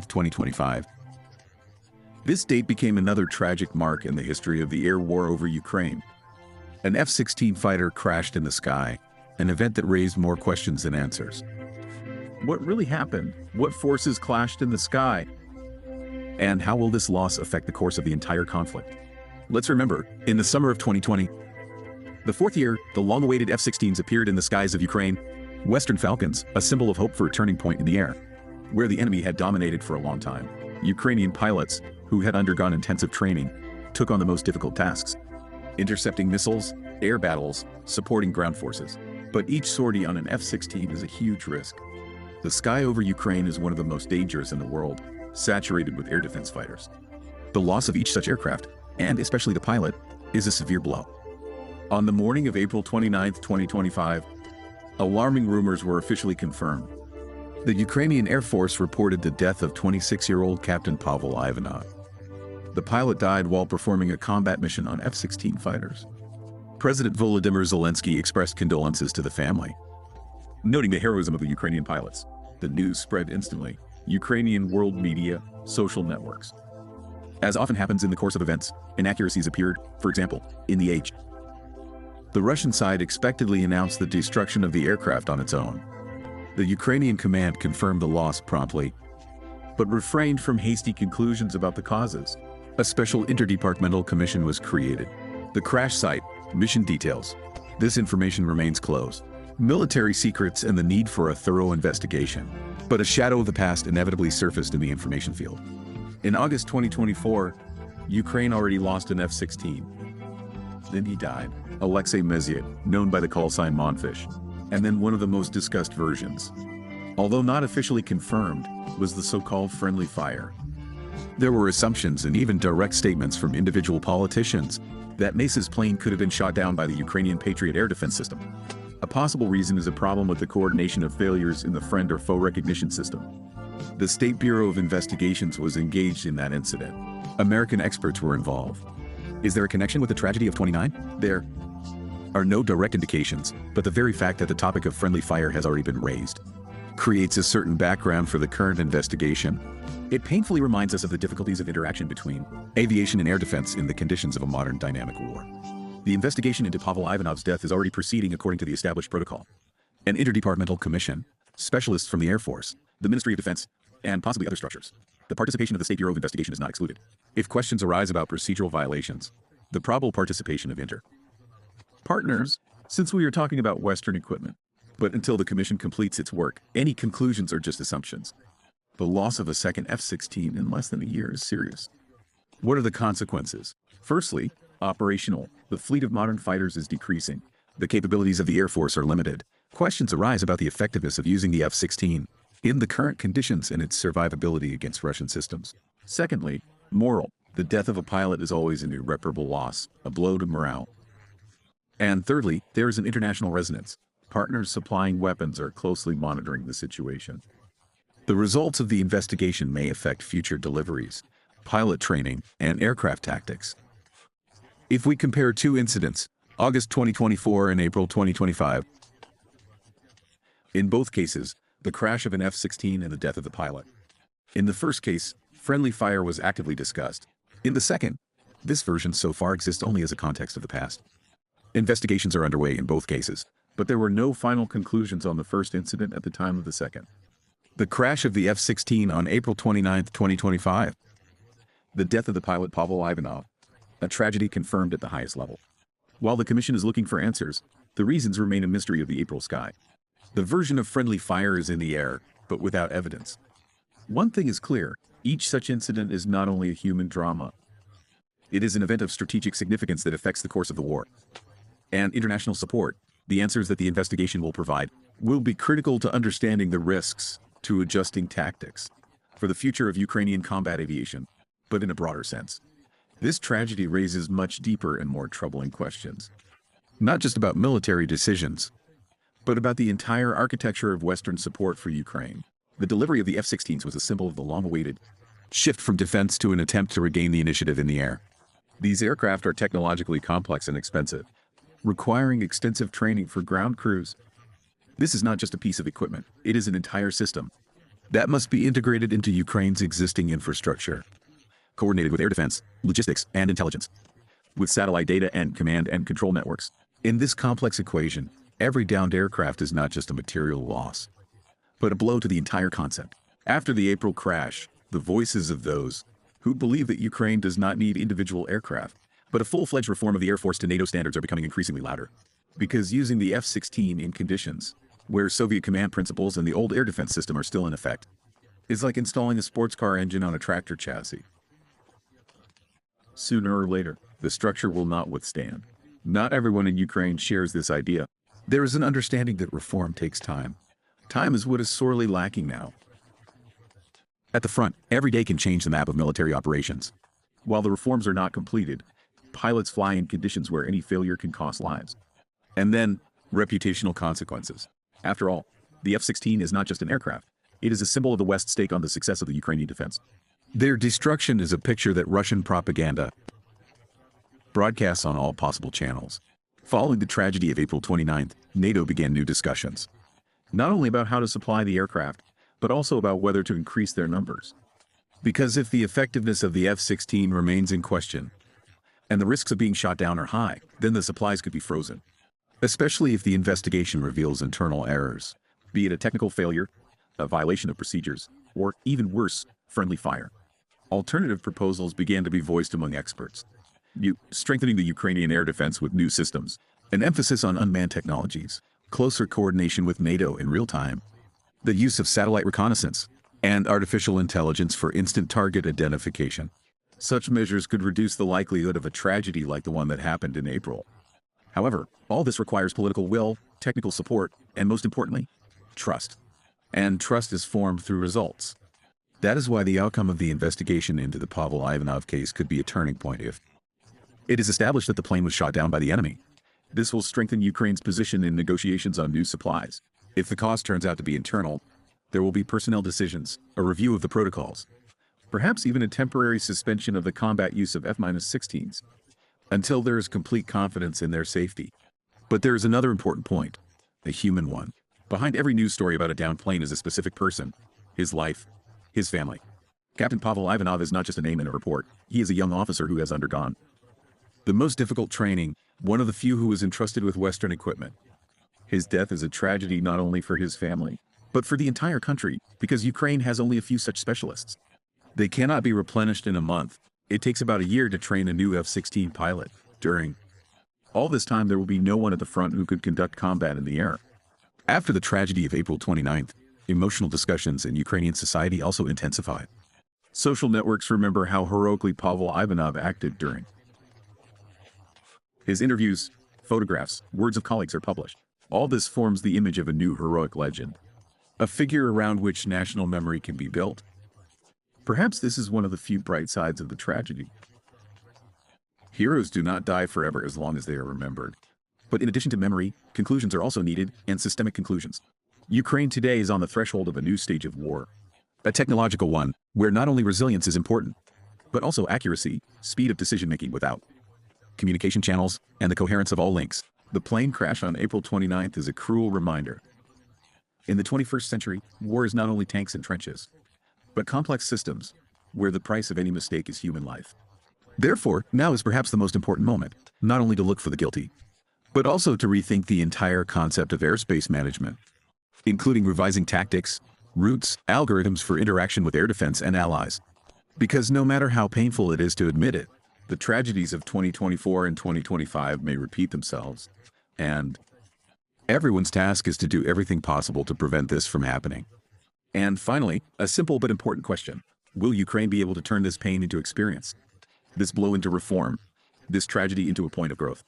2025. This date became another tragic mark in the history of the air war over Ukraine. An F-16 fighter crashed in the sky, an event that raised more questions than answers. What really happened? What forces clashed in the sky? And how will this loss affect the course of the entire conflict? Let's remember, in the summer of 2020, the fourth year, the long-awaited F-16s appeared in the skies of Ukraine, Western Falcons, a symbol of hope for a turning point in the air. Where the enemy had dominated for a long time, Ukrainian pilots, who had undergone intensive training, took on the most difficult tasks: intercepting missiles, air battles, supporting ground forces. But each sortie on an F-16 is a huge risk. The sky over Ukraine is one of the most dangerous in the world, saturated with air defense fighters. The loss of each such aircraft, and especially the pilot, is a severe blow. On the morning of April 29, 2025, alarming rumors were officially confirmed. The Ukrainian Air Force reported the death of 26-year-old Captain Pavel Ivanov. The pilot died while performing a combat mission on F-16 fighters. President Volodymyr Zelensky expressed condolences to the family, noting the heroism of the Ukrainian pilots. The news spread instantly. Ukrainian world media, social networks. As often happens in the course of events, inaccuracies appeared, for example, in The Age. The Russian side expectedly announced the destruction of the aircraft on its own. The Ukrainian command confirmed the loss promptly, but refrained from hasty conclusions about the causes. A special interdepartmental commission was created. The crash site, mission details. This information remains closed. Military secrets and the need for a thorough investigation. But a shadow of the past inevitably surfaced in the information field. In August 2024, Ukraine already lost an F-16. Then he died. Alexei Meziev, known by the call sign Monfish. And then one of the most discussed versions, although not officially confirmed, was the so-called friendly fire. There were assumptions and even direct statements from individual politicians that Mesa's plane could have been shot down by the Ukrainian Patriot air defense system. A possible reason is a problem with the coordination of failures in the friend or foe recognition system. The State Bureau of Investigations was engaged in that incident. American experts were involved. Is there a connection with the tragedy of 29? There are no direct indications, but the very fact that the topic of friendly fire has already been raised creates a certain background for the current investigation. It painfully reminds us of the difficulties of interaction between aviation and air defense in the conditions of a modern dynamic war. The investigation into Pavel Ivanov's death is already proceeding according to the established protocol. An interdepartmental commission, specialists from the Air Force, the Ministry of Defense, and possibly other structures. The participation of the State Bureau of Investigation is not excluded. If questions arise about procedural violations, the probable participation of partners, since we are talking about Western equipment. But until the commission completes its work, any conclusions are just assumptions. The loss of a second F-16 in less than a year is serious. What are the consequences? Firstly, operational. The fleet of modern fighters is decreasing. The capabilities of the Air Force are limited. Questions arise about the effectiveness of using the F-16 in the current conditions and its survivability against Russian systems. Secondly, moral. The death of a pilot is always an irreparable loss, a blow to morale. And thirdly, there is an international resonance. Partners supplying weapons are closely monitoring the situation. The results of the investigation may affect future deliveries, pilot training, and aircraft tactics. If we compare two incidents, August 2024 and April 2025, in both cases, the crash of an F-16 and the death of the pilot. In the first case, friendly fire was actively discussed. In the second, this version so far exists only as a context of the past. Investigations are underway in both cases, but there were no final conclusions on the first incident at the time of the second. The crash of the F-16 on April 29, 2025. The death of the pilot Pavel Ivanov, a tragedy confirmed at the highest level. While the commission is looking for answers, the reasons remain a mystery of the April sky. The version of friendly fire is in the air, but without evidence. One thing is clear, each such incident is not only a human drama. It is an event of strategic significance that affects the course of the war. And international support, the answers that the investigation will provide, will be critical to understanding the risks, to adjusting tactics, for the future of Ukrainian combat aviation, but in a broader sense. This tragedy raises much deeper and more troubling questions. Not just about military decisions, but about the entire architecture of Western support for Ukraine. The delivery of the F-16s was a symbol of the long-awaited shift from defense to an attempt to regain the initiative in the air. These aircraft are technologically complex and expensive, requiring extensive training for ground crews. This is not just a piece of equipment, it is an entire system. that must be integrated into Ukraine's existing infrastructure, coordinated with air defense, logistics, and intelligence, with satellite data and command and control networks. In this complex equation, every downed aircraft is not just a material loss, but a blow to the entire concept. After the April crash, the voices of those who believe that Ukraine does not need individual aircraft, but a full-fledged reform of the Air Force to NATO standards are becoming increasingly louder. Because using the F-16 in conditions where Soviet command principles and the old air defense system are still in effect is like installing a sports car engine on a tractor chassis. Sooner or later, the structure will not withstand. Not everyone in Ukraine shares this idea. There is an understanding that reform takes time. Time is what is sorely lacking now. At the front, every day can change the map of military operations. While the reforms are not completed, pilots fly in conditions where any failure can cost lives. And then, reputational consequences. After all, the F-16 is not just an aircraft. It is a symbol of the West's stake on the success of the Ukrainian defense. Their destruction is a picture that Russian propaganda broadcasts on all possible channels. Following the tragedy of April 29th, NATO began new discussions, not only about how to supply the aircraft, but also about whether to increase their numbers. Because if the effectiveness of the F-16 remains in question, and the risks of being shot down are high, then the supplies could be frozen. Especially if the investigation reveals internal errors, be it a technical failure, a violation of procedures, or even worse, friendly fire. Alternative proposals began to be voiced among experts. Strengthening the Ukrainian air defense with new systems, an emphasis on unmanned technologies, closer coordination with NATO in real time, the use of satellite reconnaissance, and artificial intelligence for instant target identification. Such measures could reduce the likelihood of a tragedy like the one that happened in April. However, all this requires political will, technical support, and most importantly, trust. And trust is formed through results. That is why the outcome of the investigation into the Pavel Ivanov case could be a turning point if it is established that the plane was shot down by the enemy. This will strengthen Ukraine's position in negotiations on new supplies. If the cause turns out to be internal, there will be personnel decisions, a review of the protocols, perhaps even a temporary suspension of the combat use of F-16s, until there is complete confidence in their safety. But there is another important point, a human one. Behind every news story about a downed plane is a specific person, his life, his family. Captain Pavel Ivanov is not just a name in a report. He is a young officer who has undergone the most difficult training, one of the few who was entrusted with Western equipment. His death is a tragedy not only for his family, but for the entire country, because Ukraine has only a few such specialists. They cannot be replenished in a month. It takes about a year to train a new F-16 pilot. During all this time, there will be no one at the front who could conduct combat in the air. After the tragedy of April 29th, emotional discussions in Ukrainian society also intensified. Social networks remember how heroically Pavel Ivanov acted during his interviews, photographs, words of colleagues are published. All this forms the image of a new heroic legend, a figure around which national memory can be built. Perhaps this is one of the few bright sides of the tragedy. Heroes do not die forever as long as they are remembered. But in addition to memory, conclusions are also needed, and systemic conclusions. Ukraine today is on the threshold of a new stage of war. A technological one, where not only resilience is important, but also accuracy, speed of decision-making without communication channels, and the coherence of all links. The plane crash on April 29th is a cruel reminder. In the 21st century, war is not only tanks and trenches, but complex systems, where the price of any mistake is human life. Therefore, now is perhaps the most important moment, not only to look for the guilty, but also to rethink the entire concept of airspace management, including revising tactics, routes, algorithms for interaction with air defense and allies. Because no matter how painful it is to admit it, the tragedies of 2024 and 2025 may repeat themselves, and everyone's task is to do everything possible to prevent this from happening. And finally, a simple but important question. Will Ukraine be able to turn this pain into experience, this blow into reform, this tragedy into a point of growth?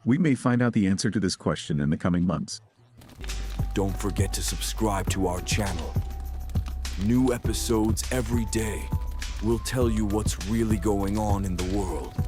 We may find out the answer to this question in the coming months. Don't forget to subscribe to our channel. New episodes every day will tell you what's really going on in the world.